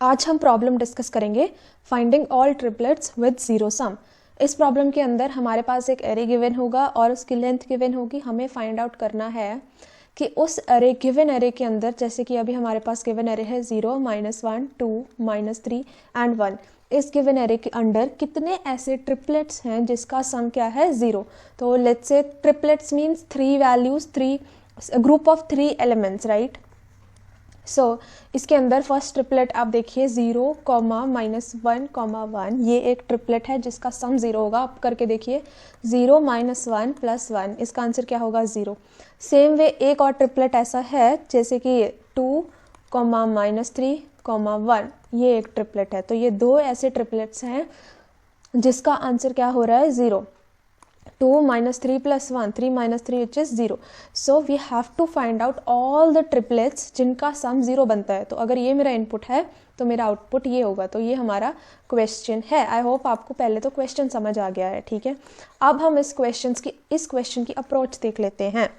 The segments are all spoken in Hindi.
आज हम प्रॉब्लम डिस्कस करेंगे finding all triplets with zero sum. इस प्रॉब्लम के अंदर हमारे पास एक एरे गिवन होगा और उसकी लेंथ गिवन होगी। हमें फाइंड आउट करना है कि उस गिवन एरे के अंदर, जैसे कि अभी हमारे पास गिवन एरे है 0, -1, 2, -3 एंड 1। इस गिवन एरे के अंदर कितने ऐसे ट्रिपलेट्स हैं जिसका सम क्या है 0। तो let's say triplets means 3 values, 3 group of 3 elements, right. So इसके अंदर फर्स्ट ट्रिपलेट आप देखिए 0, -1, 1। ये एक ट्रिपलेट है जिसका सम 0 होगा। आप करके देखिए 0, -1 + 1, इसका आंसर क्या होगा 0। सेम वे एक और ट्रिपलेट ऐसा है जैसे कि 2, -3, 1। ये एक ट्रिपलेट है। तो ये दो ऐसे ट्रिपलेट्स हैं जिसका आंसर क्या हो रहा है 0। 2 -3 + 1, 3 -3 which is 0. So we have to find out all the triplets जिनका सम 0 बनता है। तो अगर ये मेरा इनपुट है तो मेरा आउटपुट ये होगा। तो ये हमारा क्वेश्चन है। आई होप आपको पहले तो क्वेश्चन समझ आ गया है, ठीक है। अब हम इस क्वेश्चन की अप्रोच देख लेते हैं।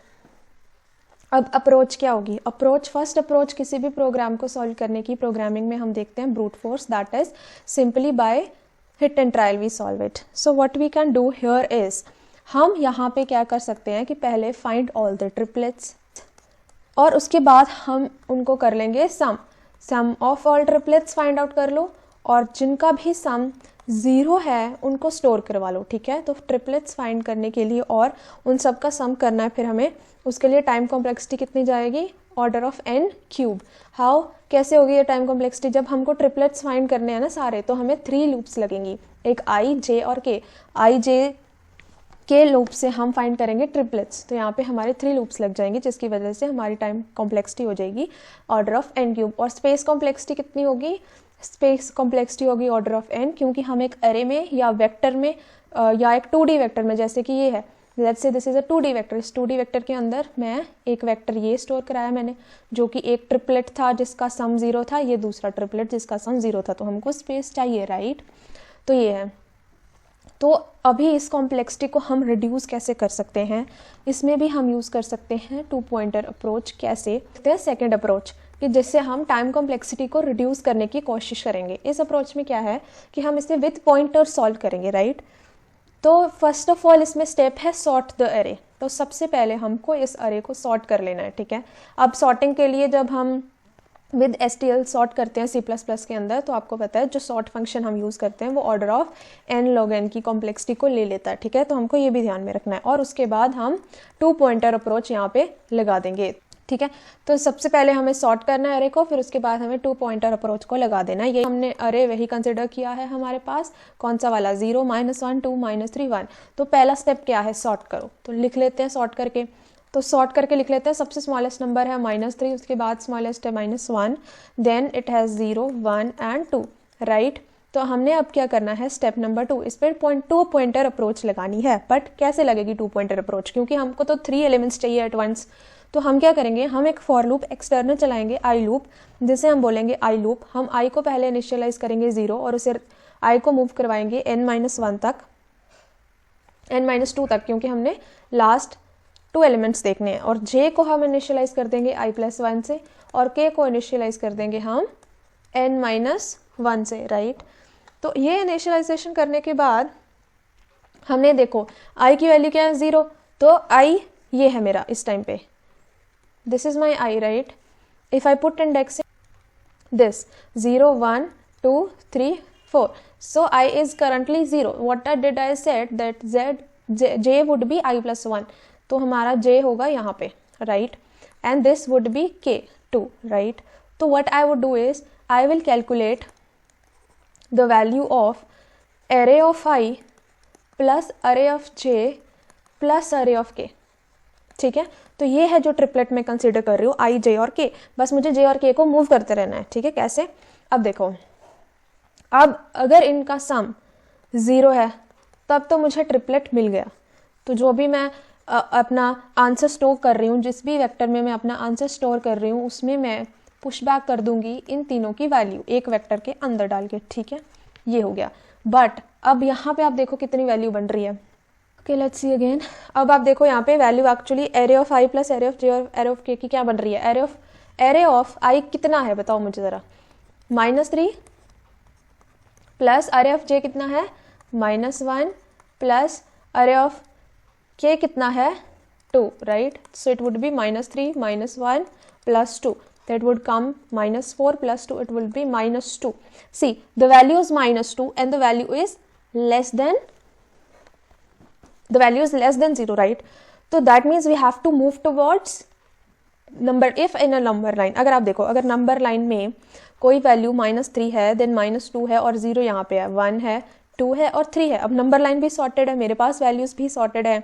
अब अप्रोच क्या होगी? फर्स्ट अप्रोच किसी भी प्रोग्राम को सॉल्व करने की प्रोग्रामिंग में हम देखते हैं brute force, that is simply by hit and trial we solve it. So what we can do here is, हम यहाँ पे क्या कर सकते हैं कि पहले फाइंड ऑल द ट्रिपलेट्स और उसके बाद हम उनको कर लेंगे sum of all triplets find out कर लो, और जिनका भी सम 0 है उनको स्टोर करवा लो, ठीक है। तो ट्रिपलेट्स फाइंड करने के लिए और उन सब का सम करना है, फिर हमें उसके लिए टाइम कॉम्प्लेक्सिटी कितनी जाएगी? Order of n³। हाउ, कैसे होगी ये टाइम कॉम्प्लेक्सिटी? जब हमको ट्रिपलेट्स फाइंड करने हैं ना सारे, तो हमें 3 लूप्स लगेंगी, एक i, j और k। i, j के लूप से हम फाइंड करेंगे ट्रिपलेट्स। तो यहाँ पे हमारे 3 लूप्स लग जाएंगे, जिसकी वजह से हमारी टाइम कॉम्प्लेक्सिटी हो जाएगी ऑर्डर ऑफ n³। और स्पेस कॉम्प्लेक्सिटी कितनी होगी? स्पेस कॉम्प्लेक्सिटी होगी ऑर्डर ऑफ n, क्योंकि हम एक अरे में या वेक्टर में या एक 2D वेक्टर में, जैसे कि ये है, let's say this is a 2D vector. इस 2D वेक्टर के अंदर मैं एक वेक्टर ये स्टोर कराया मैंने, जो कि एक ट्रिपलेट था जिसका सम 0 था, ये दूसरा ट्रिपलेट जिसका सम 0 था। तो हमको स्पेस चाहिए, राइट। तो ये है। तो अभी इस कॉम्प्लेक्सिटी को हम रिड्यूस कैसे कर सकते हैं? इसमें भी हम यूज़ कर सकते हैं 2 पॉइंटर अप्रोच। कैसे? सेकेंड अप्रोच, कि जिससे हम टाइम कॉम्प्लेक्सिटी को रिड्यूस करने की कोशिश करेंगे। इस अप्रोच में क्या है कि हम इसे विद पॉइंटर सॉल्व करेंगे, राइट। तो फर्स्ट ऑफ ऑल इसमें स्टेप है सॉर्ट द अरे। तो सबसे पहले हमको इस अरे को सॉर्ट कर लेना है, ठीक है। अब सॉर्टिंग के लिए जब हम विद STL सॉर्ट करते हैं C++ के अंदर, तो आपको पता है जो सॉर्ट फंक्शन हम यूज़ करते हैं वो order of n log n की कॉम्प्लेक्सिटी को ले लेता है, ठीक है। तो हमको ये भी ध्यान में रखना है। और उसके बाद हम 2 पॉइंटर अप्रोच यहाँ पे लगा देंगे, ठीक है। तो सबसे पहले हमें सॉर्ट करना है अरे को, फिर उसके बाद हमें 2 पॉइंटर अप्रोच को लगा देना है। ये हमने अरे वही कंसिडर किया है हमारे पास, कौन सा वाला? 0, -1, 2, -3, 1। तो पहला स्टेप क्या है? सॉर्ट करो। तो लिख लेते हैं सॉर्ट करके। तो सॉर्ट करके लिख लेते हैं। सबसे स्मॉलेस्ट नंबर है -3, उसके बाद स्मॉलेस्ट है -1, then it has 0, 1 and 2, right. तो हमने अब क्या करना है? स्टेप नंबर 2, इस पर 2 पॉइंटर अप्रोच लगानी है। बट कैसे लगेगी 2 पॉइंटर अप्रोच? क्योंकि हमको तो 3 एलिमेंट्स चाहिए एट वंस। तो हम क्या करेंगे? हम एक फॉर लूप एक्सटर्नल चलाएंगे, आई लूप, जिसे हम बोलेंगे आई लूप। हम आई को पहले इनिशियलाइज करेंगे 0 और उसे आई को मूव करवाएंगे n-1 तक, n-2 तक, क्योंकि हमने लास्ट 2 एलिमेंट्स देखने हैं। और j को हम इनिशियलाइज कर देंगे i+1 से, और k को इनिशियलाइज कर देंगे हम n-1 से, राइट। तो ये इनिशियलाइजेशन करने के बाद हमने देखो i की वैल्यू क्या है? 0। तो i ये है मेरा इस टाइम पे, this is my i, right. If I put index this 0, 1, 2, 3, 4, so I is currently 0. What I did, I said that j would be i+1, तो हमारा j होगा यहाँ पे, right, and this would be k2, right. तो what I would do is I will calculate the value of array of i plus array of j plus array of k, ठीक है। तो ये है जो ट्रिपलेट मैं कंसीडर कर रही हूँ, i, j और k। बस मुझे j और k को मूव करते रहना है, ठीक है। कैसे? अब देखो, अब अगर इनका सम 0 है तब तो मुझे ट्रिपलेट मिल गया। तो जो भी मैं अपना आंसर स्टोर कर रही हूँ, जिस भी वेक्टर में मैं अपना आंसर स्टोर कर रही हूँ, उसमें मैं पुश बैक कर दूंगी इन तीनों की वैल्यू एक वेक्टर के अंदर डाल के, ठीक है। ये हो गया। बट अब यहाँ पे आप देखो कितनी वैल्यू बन रही है। Okay, let's see again. अब आप देखो यहाँ पे value actually array of I plus array of J और एरे ऑफ के की क्या बन रही है? एरे ऑफ आई कितना है बताओ मुझे ज़रा। -3 प्लस अरे ऑफ जे कितना है -1 प्लस अरे ऑफ के कितना है 2, right? So it would be -3 -1 plus 2, that would come -4 plus 2, it will be -2. See, the value is -2 and the value is less than 0, right? So that means we have to move towards number. If in a number line, अगर आप देखो, अगर number line में कोई वैल्यू -3 है, देन -2 है और 0 यहाँ पे है, 1 है, 2 है और 3 है. अब नंबर लाइन भी सॉर्टेड है, मेरे पास वैल्यूज भी सॉर्टेड है.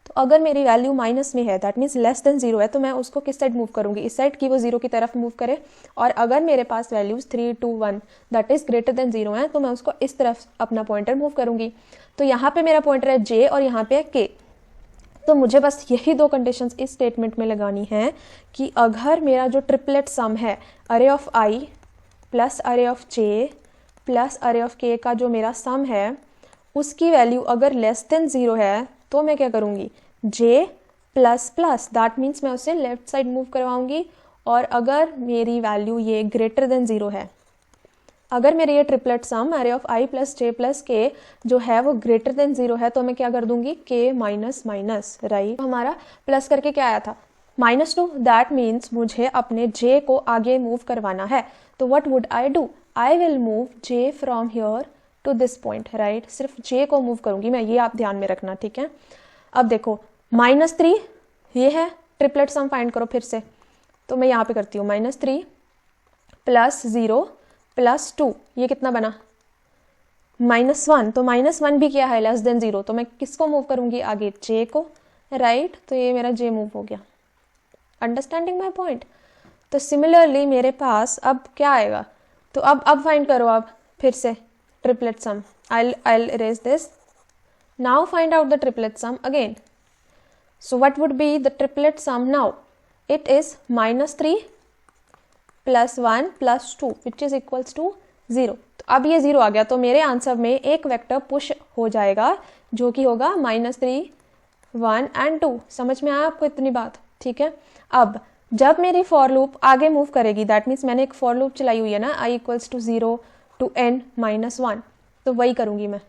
तो अगर मेरी वैल्यू माइनस में है, दैट मीन्स लेस देन 0 है, तो मैं उसको किस साइड मूव करूंगी? इस साइड की वो 0 की तरफ मूव करे. और अगर मेरे पास values 3, 2, 1 that is greater than 0 है, तो मैं उसको इस तरफ अपना पॉइंटर मूव करूंगी. तो यहाँ पे मेरा पॉइंटर है जे और यहाँ पे है के. तो मुझे बस यही दो कंडीशंस इस स्टेटमेंट में लगानी है कि अगर मेरा जो ट्रिपलेट सम है अरे ऑफ आई प्लस अरे ऑफ जे प्लस अरे ऑफ के का जो मेरा सम है, उसकी वैल्यू अगर लेस देन 0 है, तो मैं क्या करूँगी? जे प्लस प्लस, दैट मीन्स मैं उसे लेफ्ट साइड मूव करवाऊंगी. और अगर मेरी वैल्यू ये ग्रेटर देन 0 है, अगर मेरे ये ट्रिपलेट सम अरे of I plus J plus के जो है वो ग्रेटर देन 0 है, तो मैं क्या कर दूंगी? के माइनस माइनस, राइट? हमारा प्लस करके क्या आया था? -2. दैट मीन्स मुझे अपने जे को आगे मूव करवाना है. तो what would I do? I will move J from here to this point, right? सिर्फ जे को मूव करूंगी मैं, ये आप ध्यान में रखना, ठीक है? अब देखो -3 ये है, ट्रिपलेट सम फाइंड करो फिर से. तो मैं यहाँ पे करती हूँ -3 प्लस 0 प्लस 2, ये कितना बना? -1. तो -1 भी क्या है? Less than 0. तो मैं किसको मूव करूंगी आगे? जे को, राइट? तो ये मेरा जे मूव हो गया. Understanding my point? तो सिमिलरली मेरे पास अब क्या आएगा? तो अब फाइंड करो आप फिर से triplet sum. I'll erase this. Now find out the triplet sum again. So what would be the triplet sum now? It is -3 plus 1 plus 2 which is equals to 0. तो अब ये 0 आ गया, तो मेरे आंसर में एक वेक्टर पुश हो जाएगा जो कि होगा -3, 1 and 2. समझ में आया आपको इतनी बात? ठीक है. अब जब मेरी फॉर लूप आगे मूव करेगी, दैट मीन्स मैंने एक फॉर लूप चलाई हुई है ना, i equals to 0 to n minus 1, तो वही करूंगी मैं.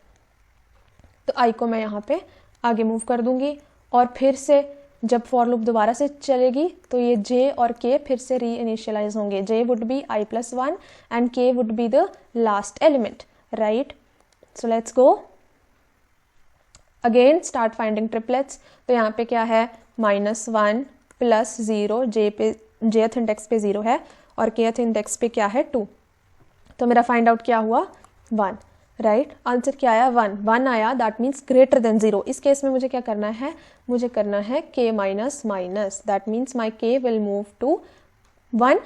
तो i को मैं यहाँ पे आगे मूव कर दूंगी और फिर से जब फॉर लूप दोबारा से चलेगी तो ये j और k फिर से री इनिशियलाइज होंगे. j would be i plus 1 and k would be the last element, right? So let's go again, start finding triplets. तो यहाँ पे क्या है? -1 प्लस 0, jth इंडेक्स पे 0 है और kth इंडेक्स पे क्या है? 2. तो मेरा फाइंड आउट क्या हुआ? 1, राइट? आंसर क्या आया? 1 आया, दैट मीन्स ग्रेटर देन 0. इस केस में मुझे क्या करना है? मुझे करना है k minus minus, that means my k will move to 1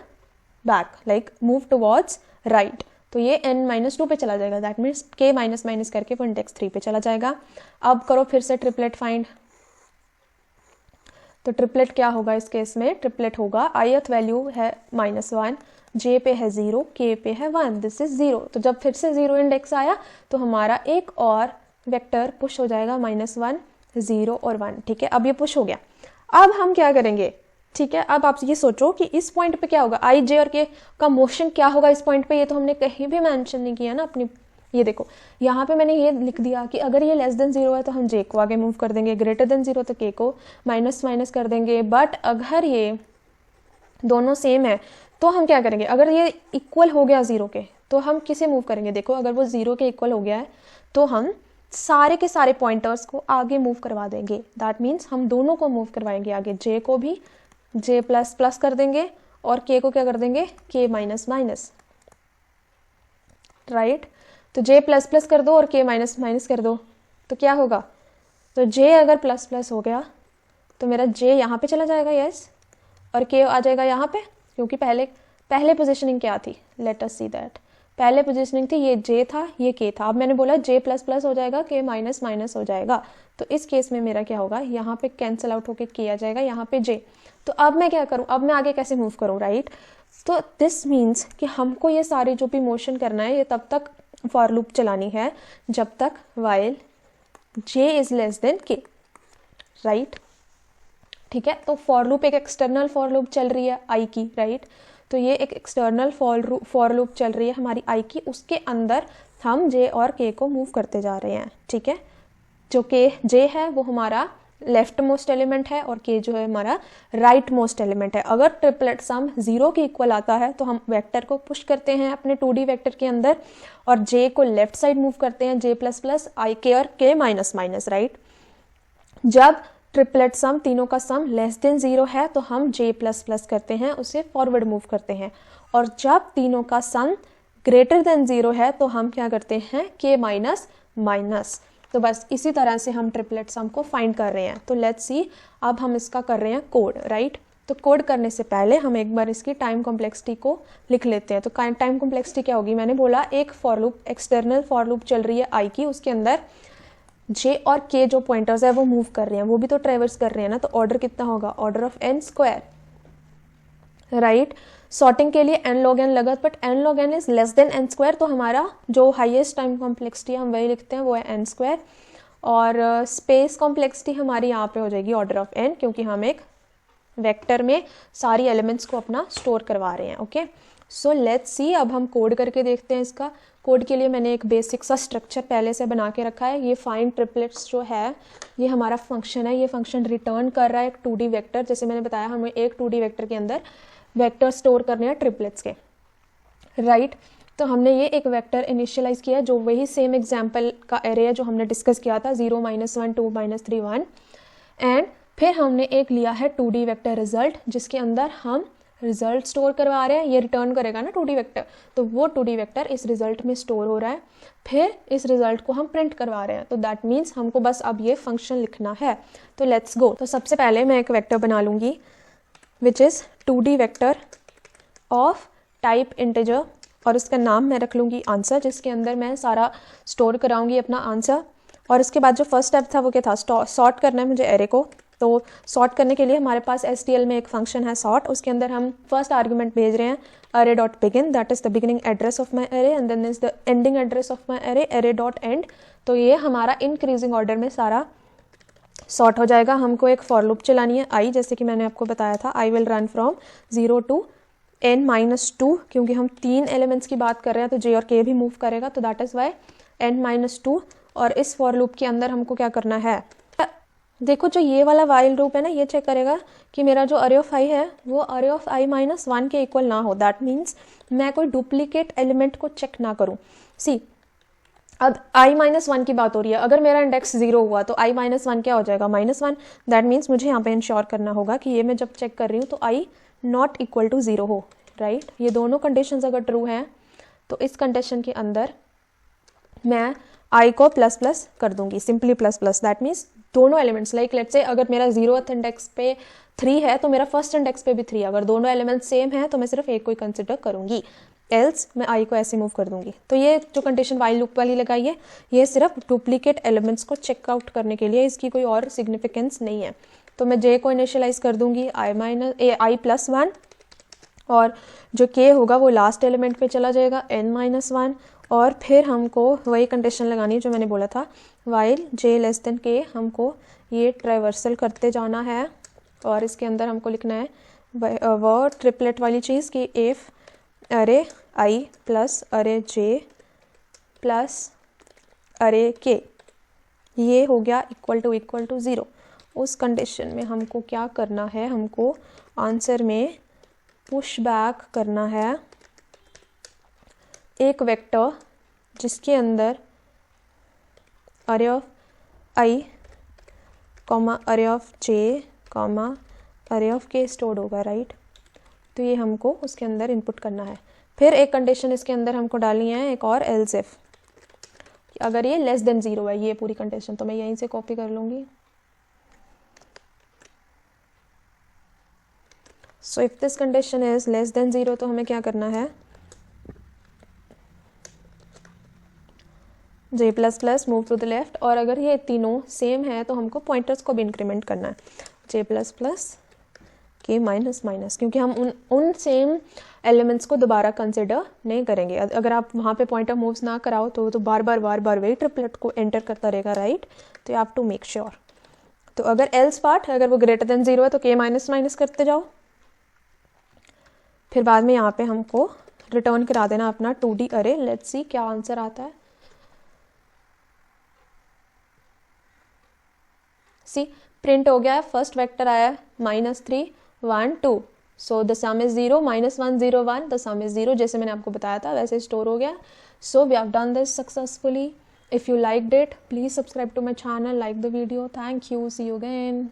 back, like move towards right. तो ये n-2 पे चला जाएगा, that means k minus minus करके वो इंडेक्स 3 पे चला जाएगा. अब करो फिर से ट्रिपलेट फाइंड. तो ट्रिपलेट क्या होगा इस केस में? ट्रिपलेट होगा ith वैल्यू है -1, j पे है 0, k पे है 1, दिस इज 0. तो जब फिर से 0 इंडेक्स आया तो हमारा एक और वेक्टर पुश हो जाएगा, -1, 0 और 1. ठीक है, अब ये पुश हो गया. अब हम क्या करेंगे? ठीक है, अब आप ये सोचो कि इस पॉइंट पे क्या होगा, i, j और k का मोशन क्या होगा इस पॉइंट पे? ये तो हमने कहीं भी मेंशन नहीं किया ना अपनी. ये देखो यहाँ पे मैंने ये लिख दिया कि अगर ये लेस देन 0 है तो हम j को आगे मूव कर देंगे, ग्रेटर देन 0 तो k को माइनस माइनस कर देंगे. बट अगर ये दोनों सेम है तो हम क्या करेंगे? अगर ये इक्वल हो गया 0 के तो हम किसे मूव करेंगे? देखो अगर वो 0 के इक्वल हो गया है तो हम सारे के सारे पॉइंटर्स को आगे मूव करवा देंगे. दैट मीन्स हम दोनों को मूव करवाएंगे आगे, j को भी j प्लस प्लस कर देंगे और k को क्या कर देंगे? k minus minus, right? तो j प्लस प्लस कर दो और k माइनस माइनस कर दो तो क्या होगा? तो j अगर प्लस प्लस हो गया तो मेरा j यहाँ पे चला जाएगा, यस, और k आ जाएगा यहाँ पे, क्योंकि पहले पोजीशनिंग क्या थी? Let us see that. पहले पोजीशनिंग थी ये j था, ये k था. अब मैंने बोला j प्लस प्लस हो जाएगा, k माइनस माइनस हो जाएगा. तो इस केस में मेरा क्या होगा? यहाँ पे कैंसिल आउट होके k आ जाएगा, यहाँ पे j. तो अब मैं क्या करूँ? अब मैं आगे कैसे मूव करूँ, राइट? तो दिस मीन्स कि हमको ये सारे जो भी मोशन करना है ये तब तक फॉर लूप चलानी है जब तक while j is less then k, right? ठीक है, तो फॉर लूप एक एक्सटर्नल फॉर लूप चल रही है i की, राइट? तो ये एक एक्सटर्नल फॉर लूप चल रही है हमारी आई की, उसके अंदर हम जे और के को मूव करते जा रहे हैं, ठीक है। जो के जे है वो हमारा लेफ्ट मोस्ट एलिमेंट है और के जो है हमारा राइट मोस्ट एलिमेंट है। अगर ट्रिपलेट सम 0 के इक्वल आता है तो हम वेक्टर को पुश करते हैं अपने 2D वेक्टर के अंदर और जे को लेफ्ट साइड मूव करते हैं, जे प्लस प्लस आई के और के माइनस माइनस, राइट। जब ट्रिपलेट सम तीनों का सम लेस देन 0 है तो हम जे प्लस प्लस करते हैं, उसे फॉरवर्ड मूव करते हैं। और जब तीनों का सम ग्रेटर देन 0 है तो हम क्या करते हैं, के माइनस माइनस। तो बस इसी तरह से हम ट्रिपलेट सम को फाइंड कर रहे हैं। तो लेट्स सी, अब हम इसका कर रहे हैं कोड, राइट। तो कोड करने से पहले हम एक बार इसकी टाइम कॉम्प्लेक्सिटी को लिख लेते हैं। तो टाइम कॉम्प्लेक्सिटी क्या होगी, मैंने बोला एक for loop, external for loop चल रही है आई की, उसके अंदर जे और के जो पॉइंटर्स है वो मूव कर रहे हैं, वो भी तो ट्रेवर्स कर रहे हैं ना। तो ऑर्डर कितना होगा, order of n square, right. Sorting के लिए n log n लगा, but n log n is less then n square, तो हमारा जो हाईएस्ट टाइम कॉम्प्लेक्सिटी हम वही लिखते हैं, वो है n स्क्वायर। और स्पेस कॉम्प्लेक्सिटी हमारी यहाँ पे हो जाएगी ऑर्डर ऑफ n, क्योंकि हम एक वेक्टर में सारी एलिमेंट्स को अपना स्टोर करवा रहे हैं, ओके। सो लेट्स सी, अब हम कोड करके देखते हैं इसका। कोड के लिए मैंने एक बेसिक सा स्ट्रक्चर पहले से बना के रखा है। ये फाइंड ट्रिपलेट्स जो है ये हमारा फंक्शन है, ये फंक्शन रिटर्न कर रहा है एक 2D वेक्टर। जैसे मैंने बताया हमें एक 2D वेक्टर के अंदर वेक्टर स्टोर करने हैं ट्रिपलेट्स के, राइट। तो हमने ये एक वेक्टर इनिशियलाइज किया जो वही सेम एग्जाम्पल का एरे है जो हमने डिस्कस किया था, 0 -1 2 -3 1। एंड फिर हमने एक लिया है 2D वेक्टर रिजल्ट, जिसके अंदर हम रिजल्ट स्टोर करवा रहे हैं। ये रिटर्न करेगा ना 2D वेक्टर, तो वो 2D वेक्टर इस रिजल्ट में स्टोर हो रहा है। फिर इस रिजल्ट को हम प्रिंट करवा रहे हैं, तो दैट मीन्स हमको बस अब ये फंक्शन लिखना है। तो लेट्स गो। तो सबसे पहले मैं एक वेक्टर बना लूँगी which is 2D vector of type integer, और उसका नाम मैं रख लूँगी आंसर, जिसके अंदर मैं सारा स्टोर कराऊंगी अपना आंसर। और उसके बाद जो फर्स्ट स्टेप था वो क्या था, सॉर्ट करना है मुझे एरे को। तो सॉर्ट करने के लिए हमारे पास STL में एक फंक्शन है सॉर्ट, उसके अंदर हम फर्स्ट आर्गुमेंट भेज रहे हैं array dot begin, that is the beginning address of my array, and then is the ending address of my array, array dot end. तो ये हमारा इंक्रीजिंग ऑर्डर में सारा सॉर्ट हो जाएगा। हमको एक फॉर लूप चलानी है आई, जैसे कि मैंने आपको बताया था, I will run from 0 to n-2, क्योंकि हम 3 एलिमेंट्स की बात कर रहे हैं तो जे और के भी मूव करेगा, तो दैट इज वाई n-2। और इस फॉर लूप के अंदर हमको क्या करना है, देखो जो ये वाला वाइल लूप है ना, ये चेक करेगा कि मेरा जो अरे ऑफ आई है वो अरे ऑफ i -1 के इक्वल ना हो। दैट मीन्स मैं कोई डुप्लीकेट एलिमेंट को चेक ना करूं। सी, अब i -1 की बात हो रही है, अगर मेरा इंडेक्स 0 हुआ तो i -1 क्या हो जाएगा, -1। दैट मीन्स मुझे यहाँ पे इंश्योर करना होगा कि ये मैं जब चेक कर रही हूँ तो i नॉट इक्वल टू 0 हो, राइट। ये दोनों कंडीशंस अगर ट्रू हैं तो इस कंडीशन के अंदर मैं i को प्लस प्लस कर दूंगी, simply plus plus. That means दोनों एलिमेंट्स, लाइक लेट्स से अगर मेरा 0th इंडेक्स पे 3 है तो मेरा फर्स्ट इंडेक्स पे भी 3 है। अगर दोनों एलिमेंट्स सेम है तो मैं सिर्फ एक को ही कंसिडर करूंगी, एल्स मैं i को ऐसे मूव कर दूंगी। तो ये जो कंडीशन वाइल लूप वाली लगाई है ये सिर्फ डुप्लीकेट एलिमेंट्स को चेकआउट करने के लिए, इसकी कोई और सिग्निफिकेंस नहीं है। तो मैं j को इनिशियलाइज कर दूंगी i +1, और जो k होगा वो लास्ट एलिमेंट पे चला जाएगा n-1। और फिर हमको वही कंडीशन लगानी है जो मैंने बोला था, while j less than k, हमको ये ट्राइवर्सल करते जाना है। और इसके अंदर हमको लिखना है वो ट्रिपलेट वाली चीज़ कि इफ अरे i प्लस अरे j प्लस अरे k ये हो गया इक्वल टू 0। उस कंडीशन में हमको क्या करना है, हमको आंसर में पुश बैक करना है एक वेक्टर जिसके अंदर अरे ऑफ i कॉमा अरे ऑफ j कॉमा अरे ऑफ k स्टोर्ड होगा, राइट। तो ये हमको उसके अंदर इनपुट करना है। फिर एक कंडीशन इसके अंदर हमको डालनी है एक और, एल्स इफ, अगर ये लेस देन 0 है, ये पूरी कंडीशन तो मैं यहीं से कॉपी कर लूँगी। So if this condition is less than 0 तो हमें क्या करना है, j plus plus move to the left, और अगर ये तीनों सेम है तो हमको पॉइंटर्स को भी इंक्रीमेंट करना है, j plus plus k minus minus, क्योंकि हम उन सेम एलिमेंट्स को दोबारा कंसिडर नहीं करेंगे। अगर आप वहाँ पे पॉइंटर मूव्स ना कराओ तो बार बार वही ट्रिपलेट को एंटर करता रहेगा, राइट। तो you have to make sure. तो अगर एल्स पार्ट, अगर वो ग्रेटर देन 0 है तो k माइनस माइनस करते जाओ। फिर बाद में यहाँ पे हमको रिटर्न करा देना अपना 2D अरे। लेट्स सी क्या आंसर आता है। सी प्रिंट हो गया है, फर्स्ट वेक्टर आया है -3 1 2, so the some is 0, -1 0 1, the some is 0, जैसे मैंने आपको बताया था वैसे स्टोर हो गया। So we have done this successfully. If you liked it, please subscribe to my channel, like the video. Thank you, see you again.